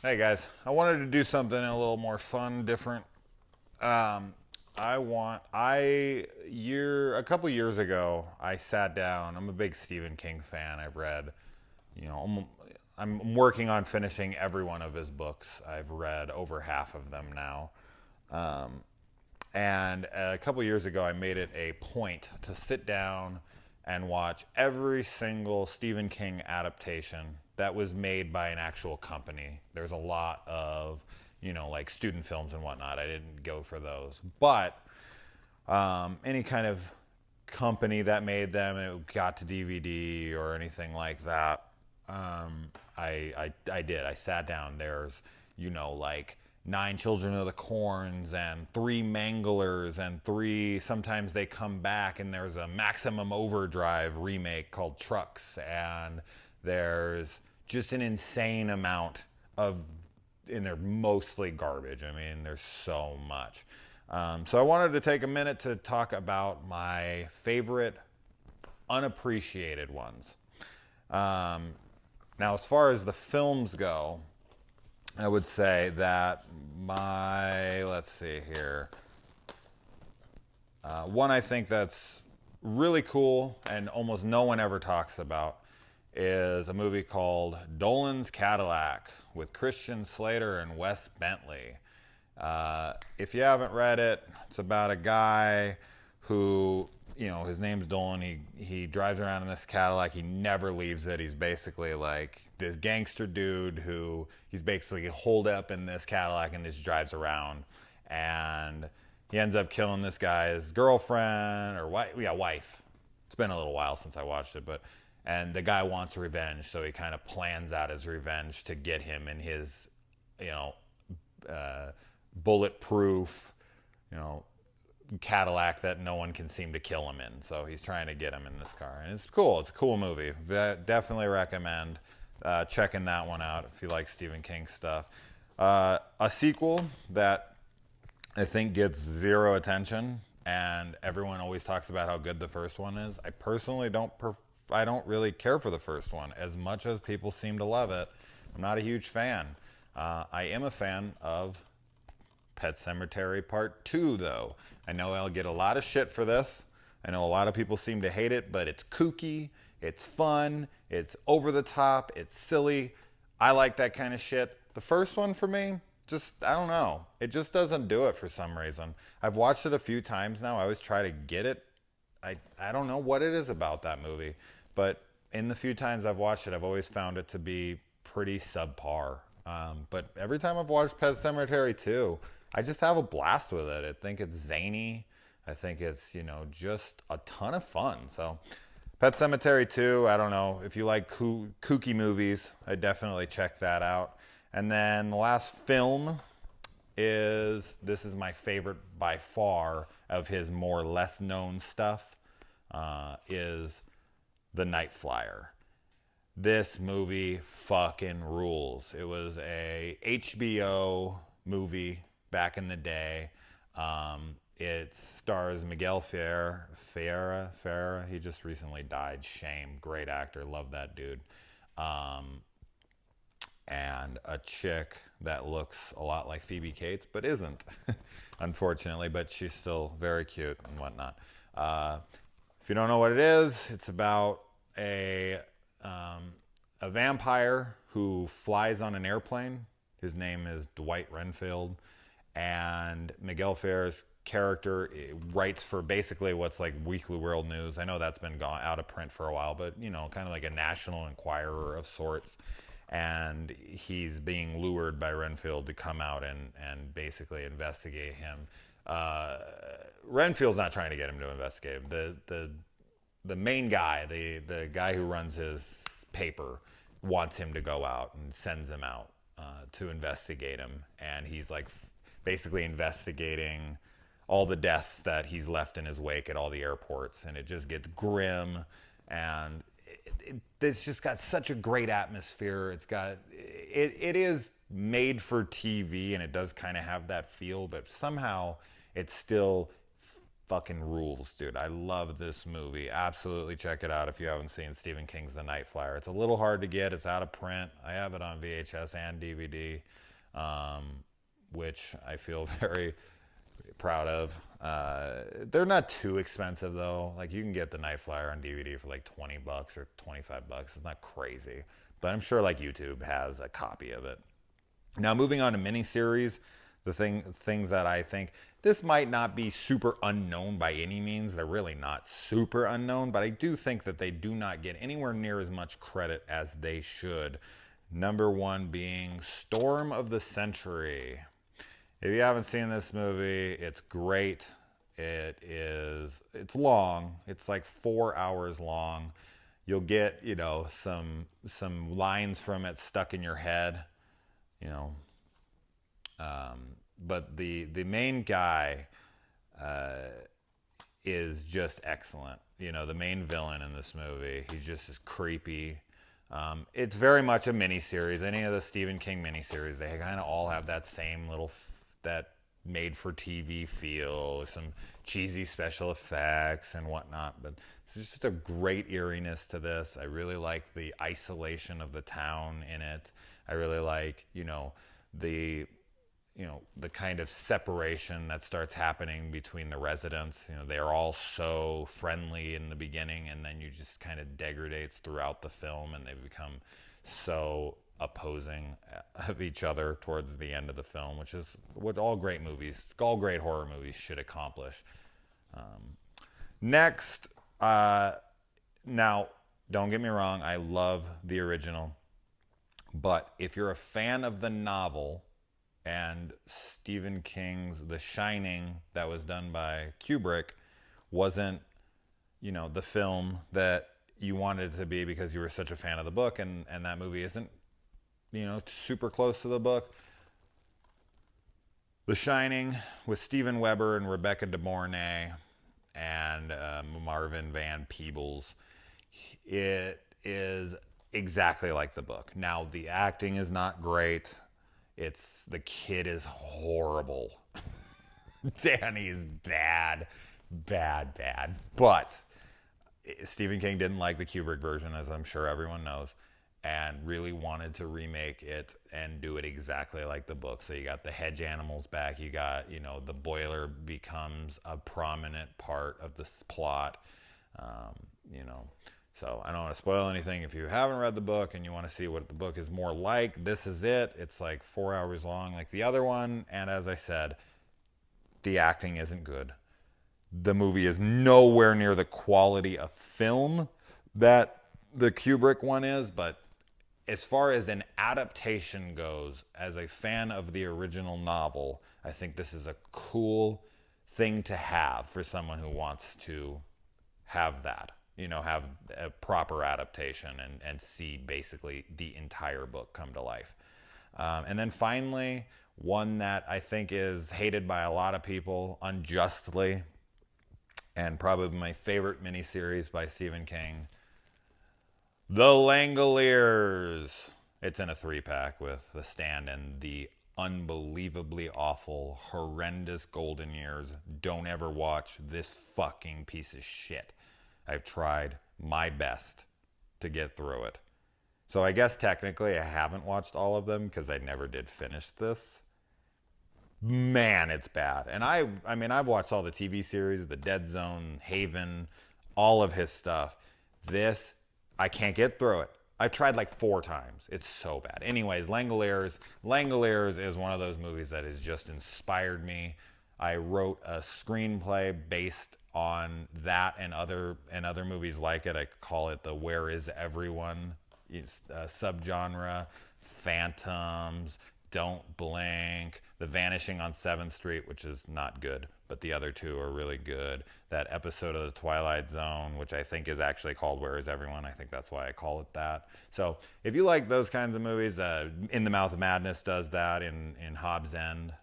Hey guys, I wanted to do something a little more fun, different. A couple years ago, I sat down. I'm a big Stephen King fan. I've read, you know, I'm working on finishing every one of his books. I've read over half of them now. Um, and a couple years ago, I made it a point to sit down and watch every single Stephen King adaptation that was made by an actual company. There's a lot of, like student films and whatnot. I didn't go for those. But any kind of company that made them, it got to DVD or anything like that, I did. I sat down. There's, like Nine Children of the Corns and Three Manglers and three. Sometimes they come back, and there's a Maximum Overdrive remake called Trucks, and there's just an insane amount of, and they're mostly garbage. I mean, there's so much. So I wanted to take a minute to talk about my favorite unappreciated ones. Um, Now, as far as the films go, I would say that let's see here. One I think that's really cool and almost no one ever talks about is a movie called Dolan's Cadillac with Christian Slater and Wes Bentley. If you haven't read it, it's about a guy who, his name's Dolan. He drives around in this Cadillac. He never leaves it. He's basically like this gangster dude who he's basically holed up in this Cadillac and just drives around. And he ends up killing this guy's girlfriend or wife. Yeah, wife. It's been a little while since I watched it, and the guy wants revenge, so he kind of plans out his revenge to get him in his, you know, bulletproof, you know, Cadillac that no one can seem to kill him in. So he's trying to get him in this car, and it's cool. It's a cool movie. Definitely recommend checking that one out if you like Stephen King stuff. A sequel that I think gets zero attention, and everyone always talks about how good the first one is. I personally I don't really care for the first one as much as people seem to love it. I'm not a huge fan. I am a fan of Pet Sematary Part 2, though. I know I'll get a lot of shit for this. I know a lot of people seem to hate it, but it's kooky, it's fun, it's over the top, it's silly. I like that kind of shit. The first one for me, just, I don't know. It just doesn't do it for some reason. I've watched it a few times now. I always try to get it. I don't know what it is about that movie, but in the few times I've watched it, I've always found it to be pretty subpar. But every time I've watched Pet Sematary 2, I just have a blast with it. I think it's zany. I think it's, just a ton of fun. So, Pet Sematary 2, I don't know. If you like kooky movies, I definitely check that out. And then the last film this is my favorite by far of his more or less known stuff, is The Night Flyer. This movie fucking rules. It was a HBO movie back in the day. It stars Miguel Ferreira. He just recently died. Shame. Great actor. Love that dude. And a chick that looks a lot like Phoebe Cates, but isn't, unfortunately. But she's still very cute and whatnot. If you don't know what it is, it's about a vampire who flies on an airplane. His name is Dwight Renfield, and Miguel Ferrer's character writes for basically what's like Weekly World News. I know that's been gone out of print for a while, but kind of like a National Enquirer of sorts. And he's being lured by Renfield to come out and basically investigate him. Renfield's not trying to get him to investigate him. The main guy, the guy who runs his paper, wants him to go out and sends him out to investigate him. And he's like basically investigating all the deaths that he's left in his wake at all the airports. And it just gets grim, and it's just got such a great atmosphere. It is made for TV, and it does kind of have that feel, but somehow it's still fucking rules, dude. I love this movie. Absolutely check it out if you haven't seen Stephen King's The Night Flyer. It's a little hard to get. It's out of print. I have it on VHS and DVD, which I feel very proud of. They're not too expensive though. Like, you can get The Night Flyer on DVD for like $20 or $25. It's not crazy, but I'm sure like YouTube has a copy of it. Now, moving on to miniseries, things that I think, this might not be super unknown by any means. They're really not super unknown, but I do think that they do not get anywhere near as much credit as they should. Number one being Storm of the Century. If you haven't seen this movie, it's great. It's long. It's like 4 hours long. You'll get, some lines from it stuck in your head, but the main guy is just excellent. The main villain in this movie, he's just as creepy. It's very much a miniseries. Any of the Stephen King miniseries, they kind of all have that same little, that made-for-TV feel, some cheesy special effects and whatnot, but it's just a great eeriness to this. I really like the isolation of the town in it. I really like, the kind of separation that starts happening between the residents. They're all so friendly in the beginning, and then you just kind of degrades throughout the film, and they become so opposing of each other towards the end of the film, which is what all great horror movies should accomplish. Next, now, don't get me wrong, I love the original, but if you're a fan of the novel and Stephen King's The Shining that was done by Kubrick wasn't, the film that you wanted it to be because you were such a fan of the book, and that movie isn't, super close to the book. The Shining with Steven Weber and Rebecca De Mornay and Marvin Van Peebles, it is exactly like the book. Now, the acting is not great. The kid is horrible. Danny is bad. But Stephen King didn't like the Kubrick version, as I'm sure everyone knows, and really wanted to remake it and do it exactly like the book. So you got the hedge animals back. You got, the boiler becomes a prominent part of this plot. So I don't want to spoil anything. If you haven't read the book and you want to see what the book is more like, this is it. It's like 4 hours long like the other one. And as I said, the acting isn't good. The movie is nowhere near the quality of film that the Kubrick one is. But as far as an adaptation goes, as a fan of the original novel, I think this is a cool thing to have for someone who wants to have that. Have a proper adaptation and see basically the entire book come to life. And then finally, one that I think is hated by a lot of people unjustly, and probably my favorite miniseries by Stephen King, The Langille Ears. It's in a 3-pack with The Stand and the unbelievably awful, horrendous Golden Years. Don't ever watch this fucking piece of shit. I've tried my best to get through it. So I guess technically I haven't watched all of them because I never did finish this. Man, it's bad. And I've watched all the TV series, The Dead Zone, Haven, all of his stuff. This, I can't get through it. I've tried like 4 times. It's so bad. Anyways, Langille Ears. Langille Ears is one of those movies that has just inspired me. I wrote a screenplay based on that and other movies like it. I call it the Where Is Everyone subgenre. Phantoms, Don't Blink, The Vanishing on 7th Street, which is not good, but the other 2 are really good. That episode of The Twilight Zone, which I think is actually called Where Is Everyone? I think that's why I call it that. So if you like those kinds of movies, In the Mouth of Madness does that in Hobbs End.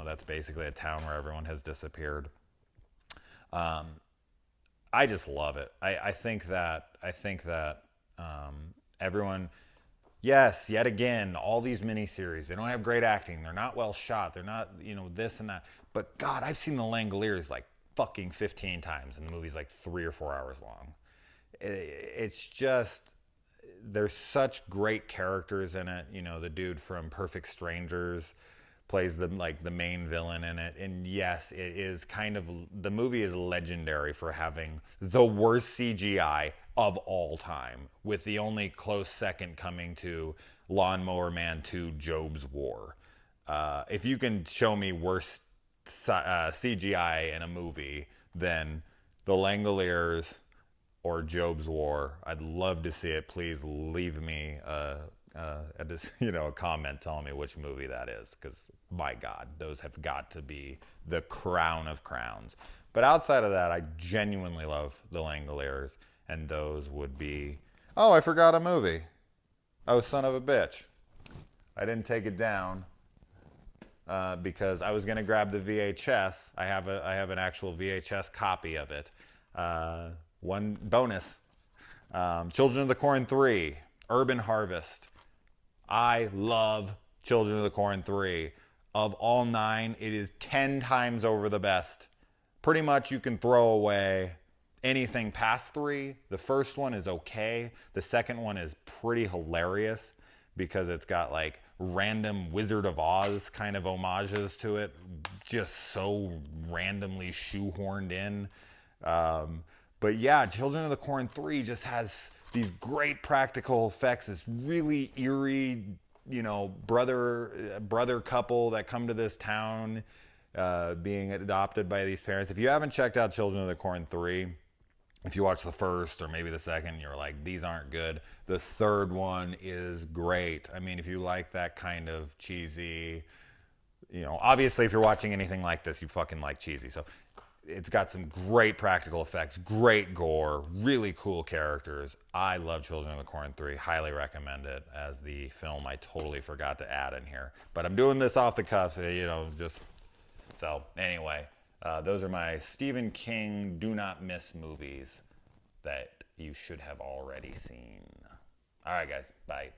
That's basically a town where everyone has disappeared. I just love it. I think that everyone, yes, yet again, all these miniseries, they don't have great acting. They're not well shot. They're not, this and that. But God, I've seen the Langille Ears like fucking 15 times, and the movie's like 3 or 4 hours long. It's just, there's such great characters in it. You know, the dude from Perfect Strangers plays the main villain in it, and yes, it is kind of, the movie is legendary for having the worst CGI of all time, with the only close second coming to Lawnmower Man 2: Job's War. If you can show me worse CGI in a movie than the Langille Ears or Job's War, I'd love to see it. Please leave me a comment telling me which movie that is, because my God, those have got to be the crown of crowns. But outside of that, I genuinely love the Langille Ears, and those would be. Oh, I forgot a movie. Oh, son of a bitch! I didn't take it down because I was gonna grab the VHS. I have an actual VHS copy of it. One bonus: Children of the Corn 3, Urban Harvest. I love Children of the Corn 3. Of all 9, it is 10 times over the best. Pretty much you can throw away anything past 3. The first one is okay. The second one is pretty hilarious because it's got like random Wizard of Oz kind of homages to it, just so randomly shoehorned in. But yeah, Children of the Corn 3 just has these great practical effects. This really eerie, brother couple that come to this town, being adopted by these parents. If you haven't checked out Children of the Corn 3, if you watch the first or maybe the second, you're like, these aren't good. The third one is great. I mean, if you like that kind of cheesy, obviously if you're watching anything like this, you fucking like cheesy. So it's got some great practical effects, great gore, really cool characters. I love Children of the Corn 3. Highly recommend it as the film I totally forgot to add in here. But I'm doing this off the cuff, just... So, anyway, those are my Stephen King do not miss movies that you should have already seen. All right, guys. Bye.